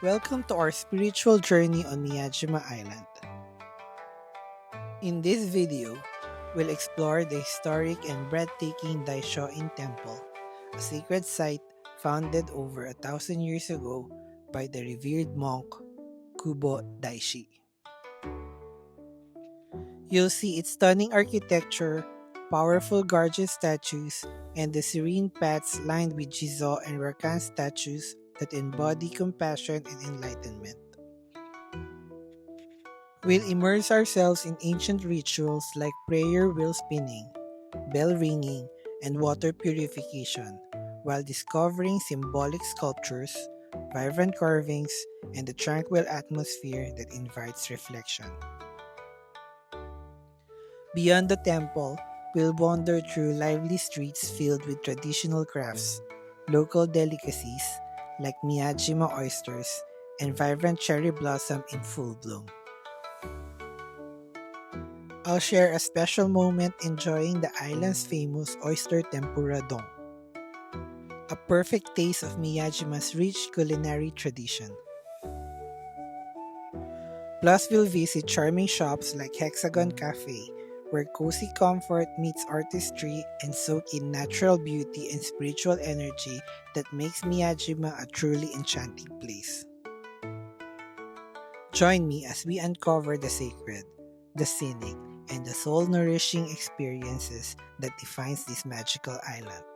Welcome to our spiritual journey on Miyajima Island. In this video, we'll explore the historic and breathtaking Daisho-in Temple, a sacred site founded over 1,000 years ago by the revered monk Kobo Daishi. You'll see its stunning architecture, powerful gorgeous statues, and the serene paths lined with Jizo and Rakan statues that embody compassion and enlightenment. We'll immerse ourselves in ancient rituals like prayer wheel spinning, bell ringing, and water purification, while discovering symbolic sculptures, vibrant carvings, and the tranquil atmosphere that invites reflection. Beyond the temple, we'll wander through lively streets filled with traditional crafts, local delicacies like Miyajima oysters, and vibrant cherry blossom in full bloom. I'll share a special moment enjoying the island's famous oyster tempura don, a perfect taste of Miyajima's rich culinary tradition. Plus, we'll visit charming shops like Hexagon Cafe, where cozy comfort meets artistry and soak in natural beauty and spiritual energy that makes Miyajima a truly enchanting place. Join me as we uncover the sacred, the scenic, and the soul-nourishing experiences that defines this magical island.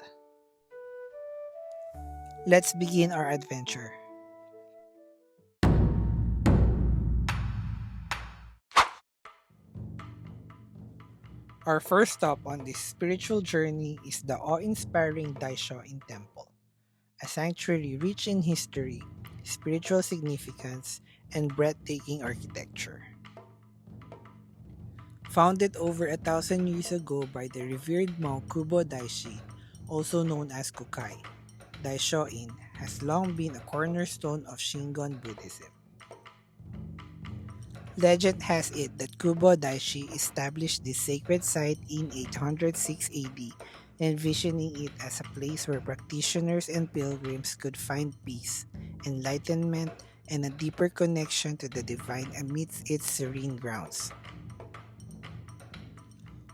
Let's begin our adventure. Our first stop on this spiritual journey is the awe-inspiring Daisho-in Temple, a sanctuary rich in history, spiritual significance, and breathtaking architecture. Founded over 1,000 years ago by the revered monk Kobo Daishi, also known as Kukai, Daisho-in has long been a cornerstone of Shingon Buddhism. Legend has it that Kubo Daishi established this sacred site in 806 AD, envisioning it as a place where practitioners and pilgrims could find peace, enlightenment, and a deeper connection to the divine amidst its serene grounds.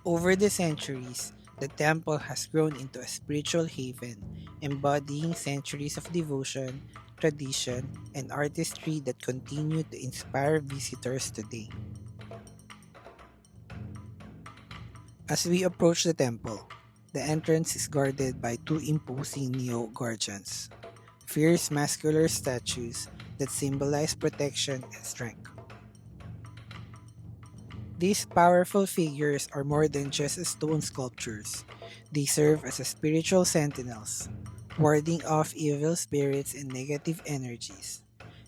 Over the centuries, the temple has grown into a spiritual haven, embodying centuries of devotion, tradition, and artistry that continue to inspire visitors today. As we approach the temple, the entrance is guarded by two imposing neo-guardians, fierce muscular statues that symbolize protection and strength. These powerful figures are more than just stone sculptures. They serve as a spiritual sentinels, warding off evil spirits and negative energies,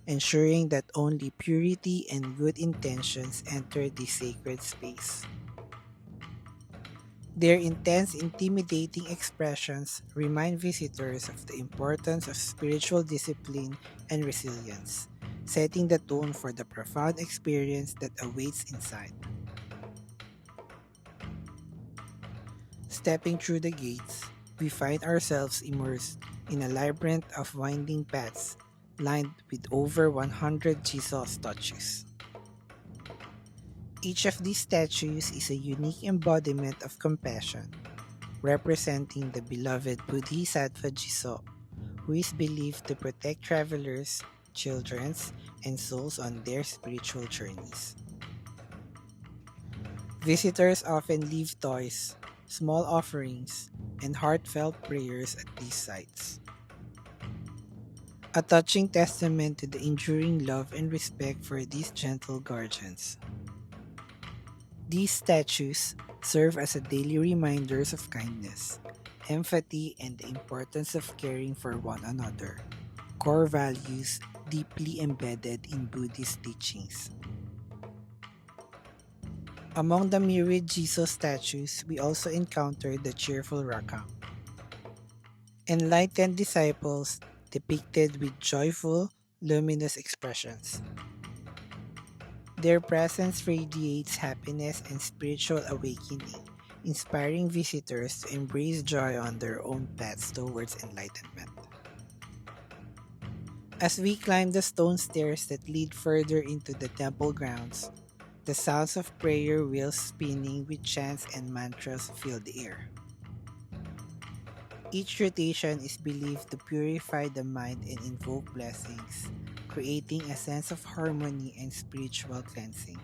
ensuring that only purity and good intentions enter this sacred space. Their intense, intimidating expressions remind visitors of the importance of spiritual discipline and resilience, setting the tone for the profound experience that awaits inside. Stepping through the gates, we find ourselves immersed in a labyrinth of winding paths lined with over 100 Jesus statues. Each of these statues is a unique embodiment of compassion, representing the beloved Bodhisattva Jizo, who is believed to protect travelers, children, and souls on their spiritual journeys. Visitors often leave toys, small offerings, and heartfelt prayers at these sites, a touching testament to the enduring love and respect for these gentle guardians. These statues serve as a daily reminders of kindness, empathy, and the importance of caring for one another, core values deeply embedded in Buddhist teachings. Among the myriad Jesus statues, we also encountered the cheerful Rakan, enlightened disciples depicted with joyful, luminous expressions. Their presence radiates happiness and spiritual awakening, inspiring visitors to embrace joy on their own paths towards enlightenment. As we climb the stone stairs that lead further into the temple grounds, the sounds of prayer wheels spinning with chants and mantras fill the air. Each rotation is believed to purify the mind and invoke blessings, creating a sense of harmony and spiritual cleansing.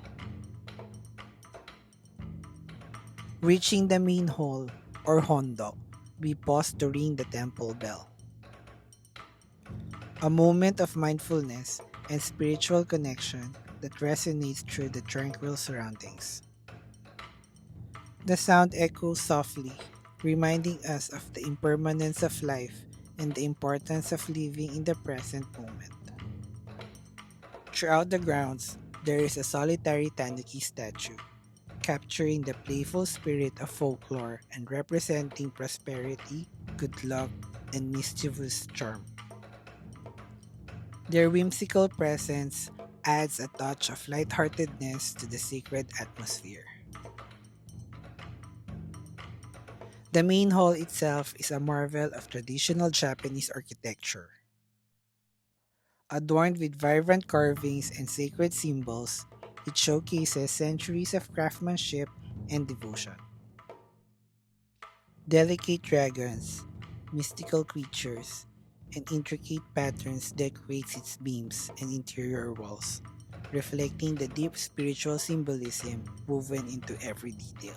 Reaching the main hall, or hondo, we pause to ring the temple bell. A moment of mindfulness and spiritual connection that resonates through the tranquil surroundings. The sound echoes softly, reminding us of the impermanence of life and the importance of living in the present moment. Throughout the grounds, there is a solitary tanuki statue, capturing the playful spirit of folklore and representing prosperity, good luck, and mischievous charm. Their whimsical presence adds a touch of lightheartedness to the sacred atmosphere. The main hall itself is a marvel of traditional Japanese architecture. Adorned with vibrant carvings and sacred symbols, it showcases centuries of craftsmanship and devotion. Delicate dragons, mystical creatures, and intricate patterns decorate its beams and interior walls, reflecting the deep spiritual symbolism woven into every detail.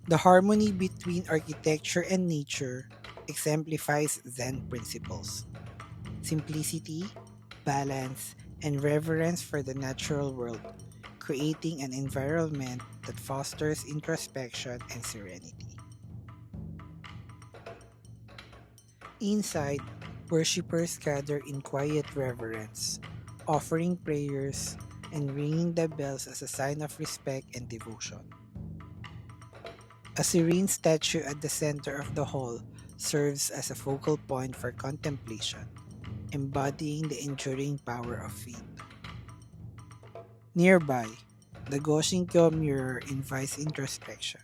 The harmony between architecture and nature exemplifies Zen principles: simplicity, balance, and reverence for the natural world, creating an environment that fosters introspection and serenity. Inside, worshippers gather in quiet reverence, offering prayers and ringing the bells as a sign of respect and devotion. A serene statue at the center of the hall serves as a focal point for contemplation, embodying the enduring power of faith. Nearby, the Goshinkyo mirror invites introspection,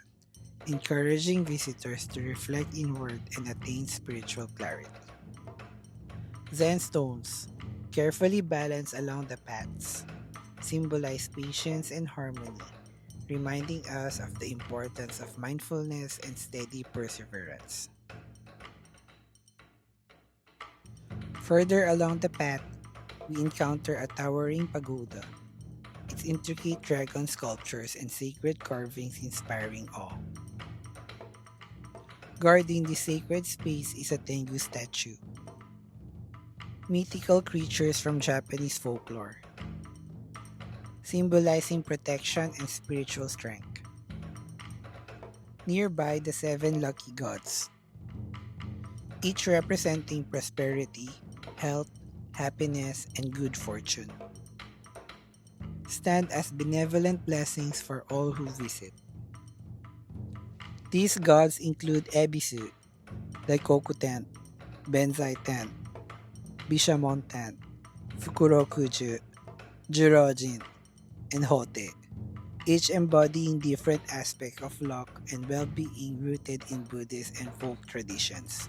encouraging visitors to reflect inward and attain spiritual clarity. Zen stones, carefully balanced along the paths, symbolize patience and harmony, reminding us of the importance of mindfulness and steady perseverance. Further along the path, we encounter a towering pagoda, its intricate dragon sculptures and sacred carvings inspiring awe. Guarding the sacred space is a Tengu statue, mythical creatures from Japanese folklore, symbolizing protection and spiritual strength. Nearby, the seven lucky gods, each representing prosperity, health, happiness, and good fortune, stand as benevolent blessings for all who visit. These gods include Ebisu, Daikoku tent, Benzai tent, Bishamon tent, Fukurokuju, Jirojin, and Hote, each embodying different aspects of luck and well-being rooted in Buddhist and folk traditions.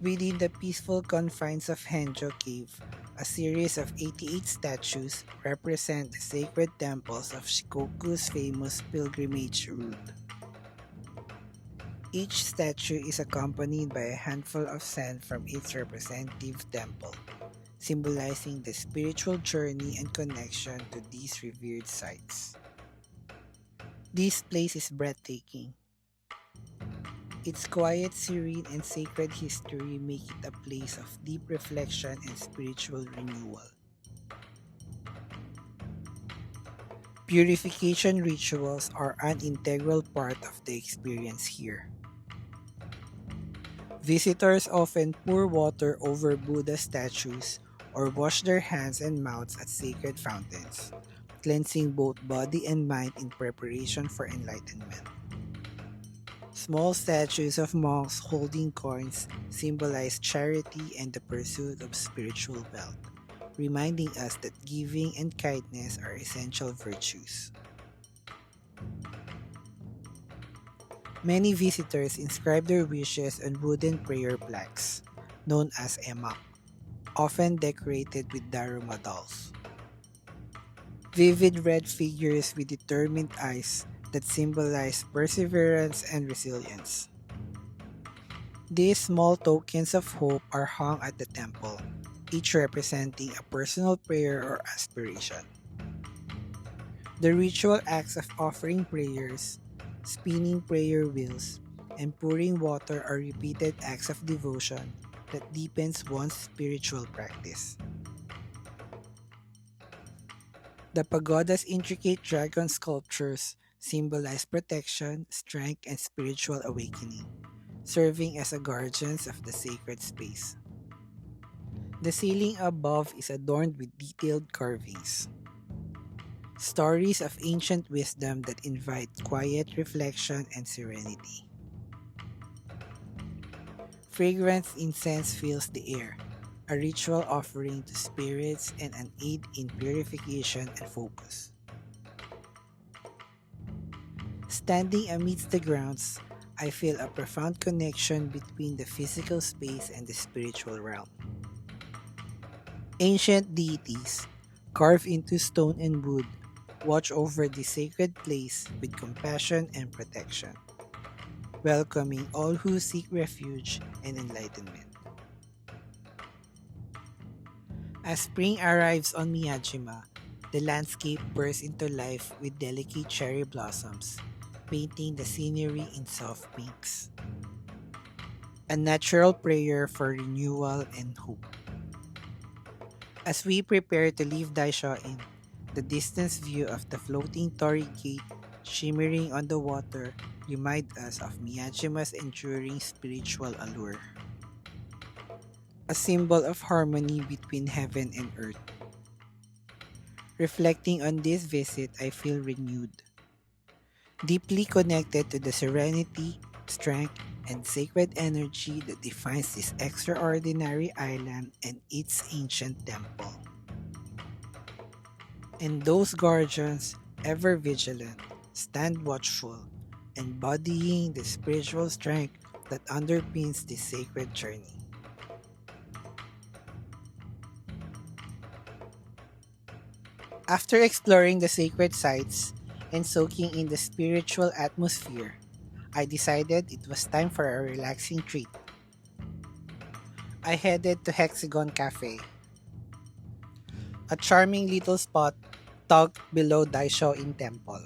Within the peaceful confines of Henjo Cave, a series of 88 statues represent the sacred temples of Shikoku's famous pilgrimage route. Each statue is accompanied by a handful of sand from its representative temple, symbolizing the spiritual journey and connection to these revered sites. This place is breathtaking. Its quiet, serene, and sacred history make it a place of deep reflection and spiritual renewal. Purification rituals are an integral part of the experience here. Visitors often pour water over Buddha statues or wash their hands and mouths at sacred fountains, cleansing both body and mind in preparation for enlightenment. Small statues of monks holding coins symbolize charity and the pursuit of spiritual wealth, reminding us that giving and kindness are essential virtues. Many visitors inscribe their wishes on wooden prayer plaques, known as emak, often decorated with Daruma dolls. Vivid red figures with determined eyes that symbolize perseverance and resilience. These small tokens of hope are hung at the temple, each representing a personal prayer or aspiration. The ritual acts of offering prayers, spinning prayer wheels, and pouring water are repeated acts of devotion that deepens one's spiritual practice. The pagoda's intricate dragon sculptures symbolize protection, strength, and spiritual awakening, serving as a guardians of the sacred space. The ceiling above is adorned with detailed carvings, stories of ancient wisdom that invite quiet reflection and serenity. Fragrant incense fills the air, a ritual offering to spirits and an aid in purification and focus. Standing amidst the grounds, I feel a profound connection between the physical space and the spiritual realm. Ancient deities, carved into stone and wood, watch over the sacred place with compassion and protection, welcoming all who seek refuge and enlightenment. As spring arrives on Miyajima, the landscape bursts into life with delicate cherry blossoms, painting the scenery in soft pinks. A natural prayer for renewal and hope. As we prepare to leave Daisho-in, the distance view of the floating torii gate shimmering on the water remind us of Miyajima's enduring spiritual allure. A symbol of harmony between heaven and earth. Reflecting on this visit, I feel renewed, deeply connected to the serenity, strength, and sacred energy that defines this extraordinary island and its ancient temple. And those guardians, ever vigilant, stand watchful, embodying the spiritual strength that underpins this sacred journey. After exploring the sacred sites and soaking in the spiritual atmosphere, I decided it was time for a relaxing treat. I headed to Hexagon Cafe, a charming little spot tucked below Daisho-in Temple.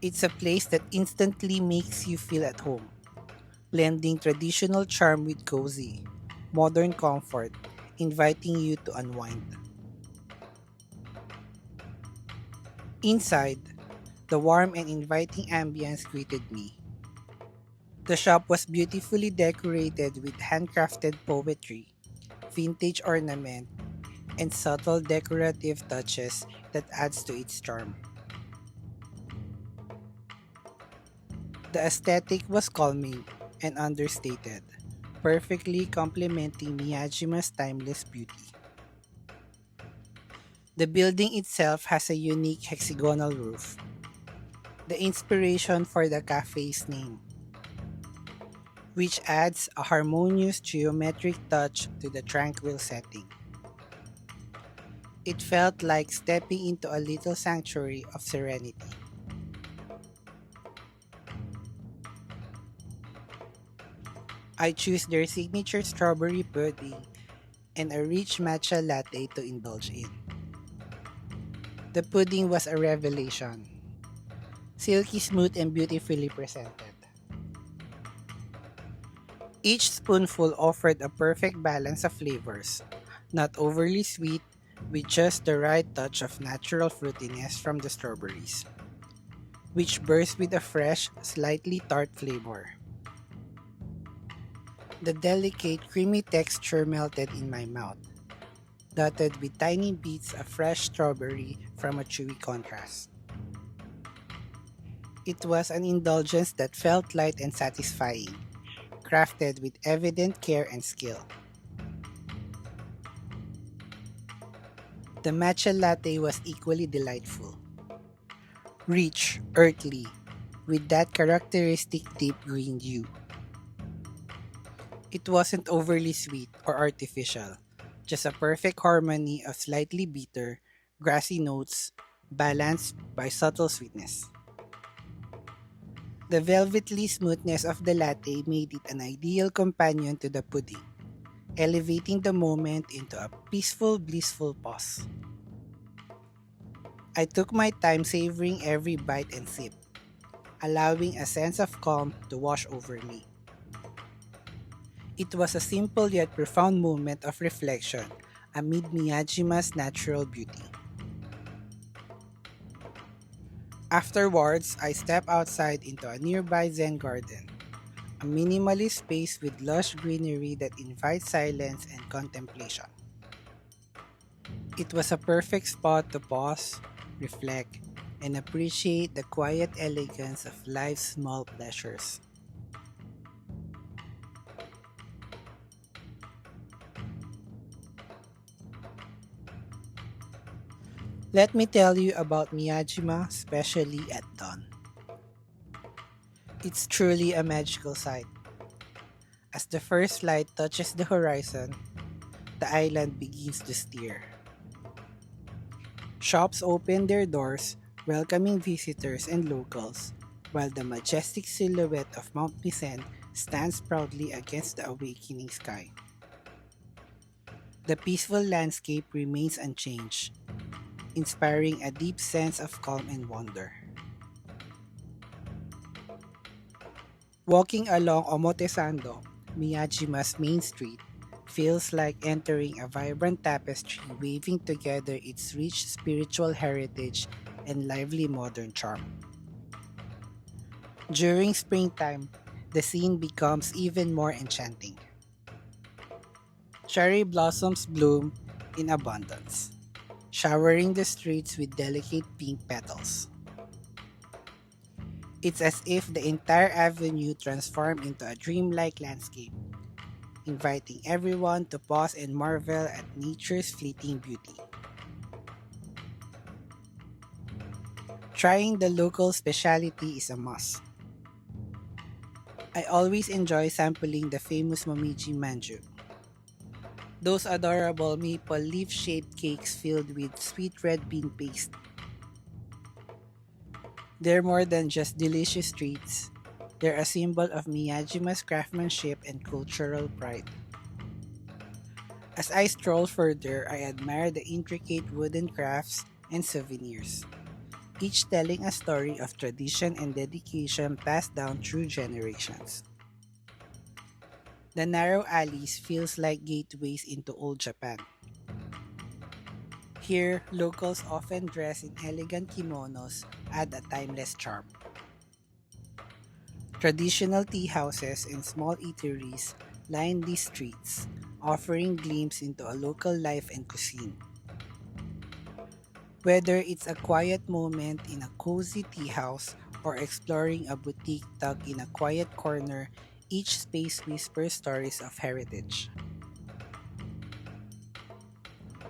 It's a place that instantly makes you feel at home, blending traditional charm with cozy, modern comfort, inviting you to unwind. Inside, the warm and inviting ambience greeted me. The shop was beautifully decorated with handcrafted poetry, vintage ornament, and subtle decorative touches that adds to its charm. The aesthetic was calming and understated, perfectly complementing Miyajima's timeless beauty. The building itself has a unique hexagonal roof, the inspiration for the cafe's name, which adds a harmonious geometric touch to the tranquil setting. It felt like stepping into a little sanctuary of serenity. I choose their signature strawberry pudding and a rich matcha latte to indulge in. The pudding was a revelation, silky smooth and beautifully presented. Each spoonful offered a perfect balance of flavors, not overly sweet, with just the right touch of natural fruitiness from the strawberries, which burst with a fresh, slightly tart flavor. The delicate, creamy texture melted in my mouth, dotted with tiny bits of fresh strawberry from a chewy contrast. It was an indulgence that felt light and satisfying, crafted with evident care and skill. The matcha latte was equally delightful. Rich, earthly, with that characteristic deep green hue. It wasn't overly sweet or artificial, just a perfect harmony of slightly bitter, grassy notes balanced by subtle sweetness. The velvety smoothness of the latte made it an ideal companion to the pudding, elevating the moment into a peaceful, blissful pause. I took my time savoring every bite and sip, allowing a sense of calm to wash over me. It was a simple yet profound moment of reflection amid Miyajima's natural beauty. Afterwards, I stepped outside into a nearby Zen garden, a minimalist space with lush greenery that invites silence and contemplation. It was a perfect spot to pause, reflect, and appreciate the quiet elegance of life's small pleasures. Let me tell you about Miyajima, especially at dawn. It's truly a magical sight. As the first light touches the horizon, the island begins to stir. Shops open their doors, welcoming visitors and locals, while the majestic silhouette of Mount Misen stands proudly against the awakening sky. The peaceful landscape remains unchanged, inspiring a deep sense of calm and wonder. Walking along Omotesando, Miyajima's main street, feels like entering a vibrant tapestry weaving together its rich spiritual heritage and lively modern charm. During springtime, the scene becomes even more enchanting. Cherry blossoms bloom in abundance, showering the streets with delicate pink petals. It's as if the entire avenue transformed into a dreamlike landscape, inviting everyone to pause and marvel at nature's fleeting beauty. Trying the local specialty is a must. I always enjoy sampling the famous Momiji manju. Those adorable maple leaf-shaped cakes filled with sweet red bean paste. They're more than just delicious treats. They're a symbol of Miyajima's craftsmanship and cultural pride. As I stroll further, I admire the intricate wooden crafts and souvenirs, each telling a story of tradition and dedication passed down through generations. The narrow alleys feels like gateways into old Japan. Here, locals often dress in elegant kimonos, add a timeless charm. Traditional tea houses and small eateries line these streets, offering glimpse into a local life and cuisine. Whether it's a quiet moment in a cozy tea house or exploring a boutique tucked in a quiet corner, each space whispers stories of heritage.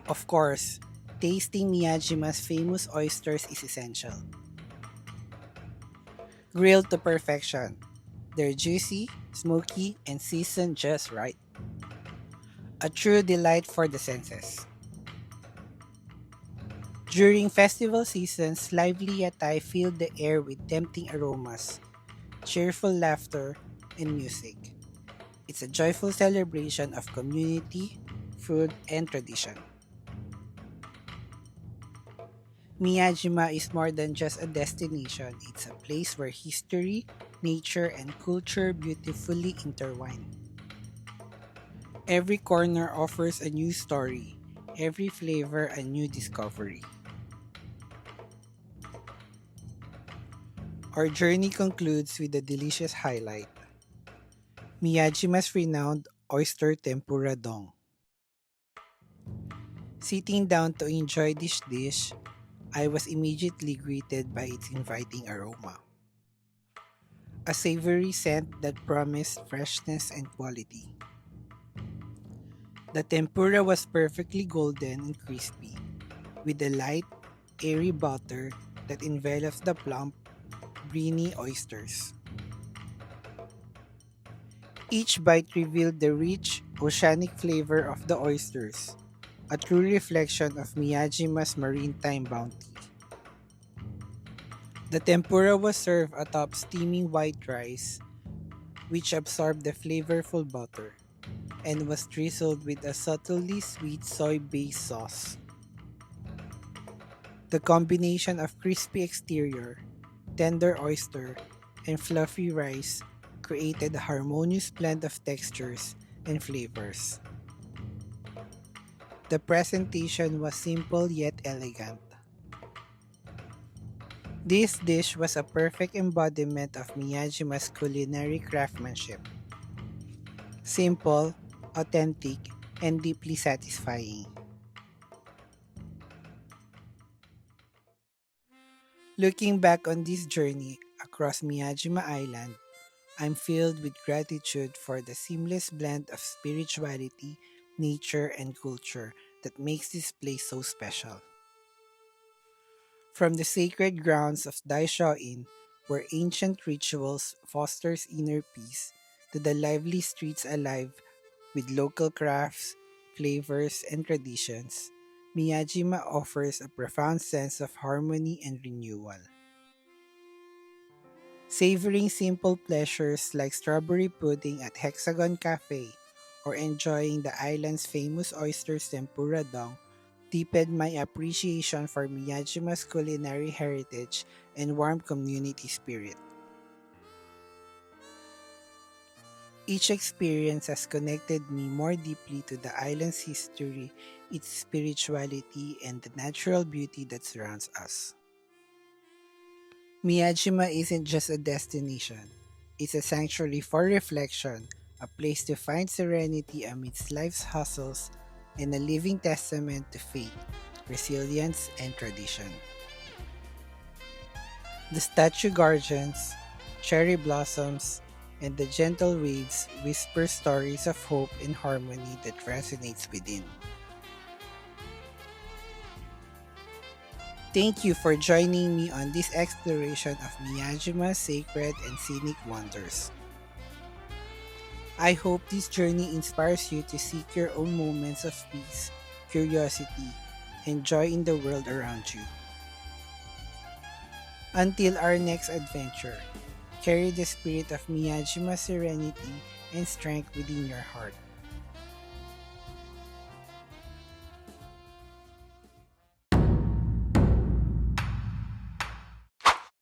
Of course, tasting Miyajima's famous oysters is essential. Grilled to perfection, they're juicy, smoky, and seasoned just right. A true delight for the senses. During festival seasons, lively yatai fill the air with tempting aromas, cheerful laughter, and music. It's a joyful celebration of community, food, and tradition. Miyajima is more than just a destination, it's a place where history, nature, and culture beautifully intertwine. Every corner offers a new story, every flavor a new discovery. Our journey concludes with a delicious highlight: Miyajima's renowned oyster tempura dong. Sitting down to enjoy this dish, I was immediately greeted by its inviting aroma. A savory scent that promised freshness and quality. The tempura was perfectly golden and crispy, with a light, airy butter that envelops the plump, briny oysters. Each bite revealed the rich, oceanic flavor of the oysters, a true reflection of Miyajima's maritime bounty. The tempura was served atop steaming white rice, which absorbed the flavorful butter, and was drizzled with a subtly sweet soy-based sauce. The combination of crispy exterior, tender oyster, and fluffy rice created a harmonious blend of textures and flavors. The presentation was simple yet elegant. This dish was a perfect embodiment of Miyajima's culinary craftsmanship. Simple, authentic, and deeply satisfying. Looking back on this journey across Miyajima Island, I'm filled with gratitude for the seamless blend of spirituality, nature, and culture that makes this place so special. From the sacred grounds of Daisho-in, where ancient rituals fosters inner peace, to the lively streets alive with local crafts, flavors, and traditions, Miyajima offers a profound sense of harmony and renewal. Savoring simple pleasures like strawberry pudding at Hexagon Cafe or enjoying the island's famous oysters tempura dong deepened my appreciation for Miyajima's culinary heritage and warm community spirit. Each experience has connected me more deeply to the island's history, its spirituality, and the natural beauty that surrounds us. Miyajima isn't just a destination, it's a sanctuary for reflection, a place to find serenity amidst life's hustles, and a living testament to faith, resilience, and tradition. The statue gardens, cherry blossoms, and the gentle waves whisper stories of hope and harmony that resonates within. Thank you for joining me on this exploration of Miyajima's sacred and scenic wonders. I hope this journey inspires you to seek your own moments of peace, curiosity, and joy in the world around you. Until our next adventure, carry the spirit of Miyajima's serenity and strength within your heart.